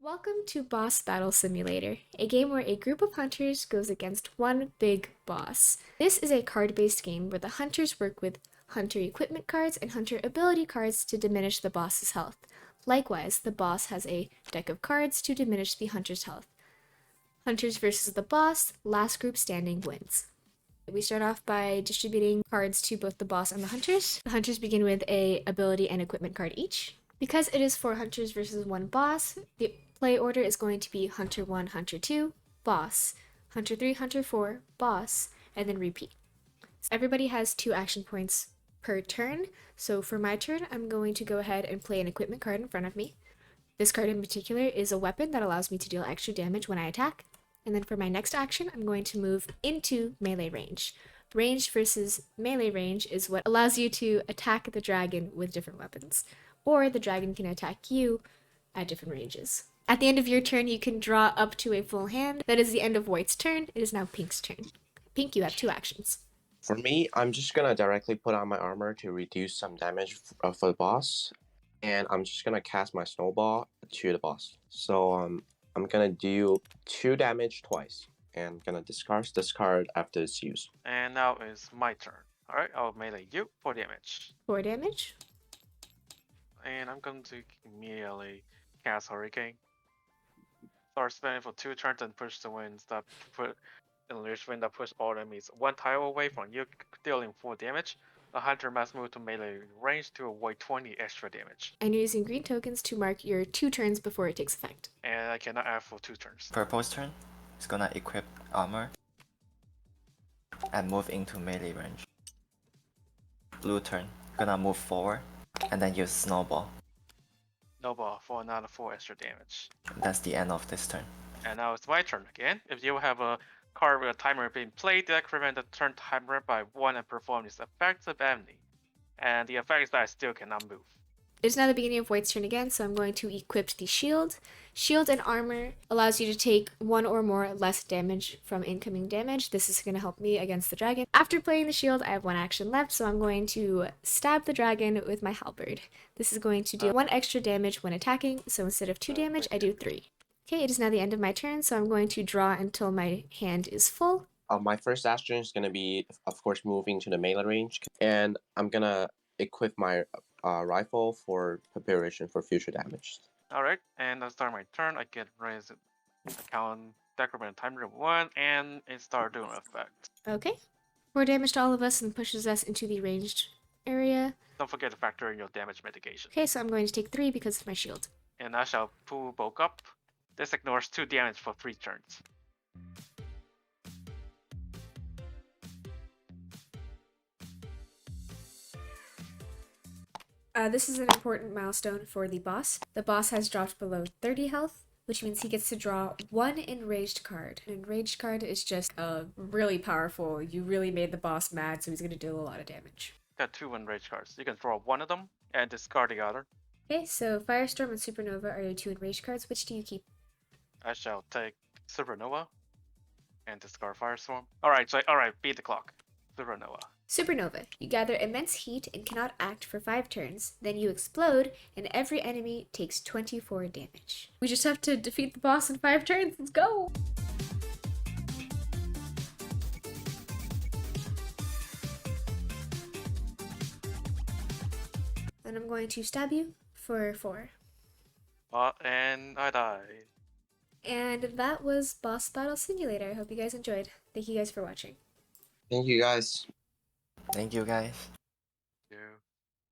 Welcome to Boss Battle Simulator, a game where a group of hunters goes against one big boss. This is a card-based game where the hunters work with hunter equipment cards and hunter ability cards to diminish the boss's health. Likewise, the boss has a deck of cards to diminish the hunter's health. Hunters versus the boss, last group standing wins. We start off by distributing cards to both the boss and the hunters. The hunters begin with a ability and equipment card each. Because it is 4 hunters versus 1 boss, the play order is going to be Hunter 1, Hunter 2, Boss, Hunter 3, Hunter 4, Boss, and then repeat. So everybody has 2 action points per turn, so for my turn, I'm going to go ahead and play an equipment card in front of me. This card in particular is a weapon that allows me to deal extra damage when I attack, and then for my next action, I'm going to move into melee range. Range versus melee range is what allows you to attack the dragon with different weapons, or the dragon can attack you at different ranges. At the end of your turn, you can draw up to a full hand. That is the end of White's turn. It is now Pink's turn. Pink, you have 2 actions. For me, I'm just gonna directly put on my armor to reduce some damage for the boss, and I'm just gonna cast my snowball to the boss. So I'm gonna do 2 damage twice, and I'm gonna discard after it's used. And now it's my turn. Alright, I'll melee you for damage. 4 damage. And I'm going to immediately cast Hurricane. Start spinning for 2 turns and push the winds that put enlarged wind that push all enemies 1 tile away from you, dealing 4 damage. The hunter must move to melee range to avoid 20 extra damage. And you're using green tokens to mark your 2 turns before it takes effect. And I cannot add for 2 turns. Purple's turn is gonna equip armor and move into melee range. Blue turn, gonna move forward and then use snowball. Snowball for another 4 extra damage. That's the end of this turn. And now it's my turn again. If you have a card with a timer being played, that prevent the turn timer by 1 and perform this effect of enemy. And the effect is that I still cannot move. It's now the beginning of White's turn again, so I'm going to equip the shield. Shield and armor allows you to take 1 or more less damage from incoming damage. This is going to help me against the dragon. After playing the shield, I have 1 action left, so I'm going to stab the dragon with my halberd. This is going to deal 1 extra damage when attacking, so instead of 2 damage, I do 3. Okay, it is now the end of my turn, so I'm going to draw until my hand is full. My first action is gonna be, of course, moving to the melee range, and I'm gonna equip my rifle for preparation for future damage. Alright, and I start my turn. I get raised account decrement timer 1, and it start doing effect. Okay. 4 damage to all of us and pushes us into the ranged area. Don't forget to factor in your damage mitigation. Okay, so I'm going to take 3 because of my shield. And I shall pull bulk up. This ignores 2 damage for 3 turns. This is an important milestone for the boss. The boss has dropped below 30 health, which means he gets to draw 1 enraged card. An enraged card is just really powerful. You really made the boss mad, so he's going to deal a lot of damage. Got 2 enraged cards. You can draw 1 of them and discard the other. Okay, so Firestorm and Supernova are your 2 enraged cards. Which do you keep? I shall take Supernova and discard Firestorm. Alright, beat the clock. Supernova. Supernova. You gather immense heat and cannot act for 5 turns. Then you explode, and every enemy takes 24 damage. We just have to defeat the boss in 5 turns. Let's go! Then I'm going to stab you for 4. And I died. And that was Boss Battle Simulator. I hope you guys enjoyed. Thank you guys for watching. Thank you guys. Thank you guys.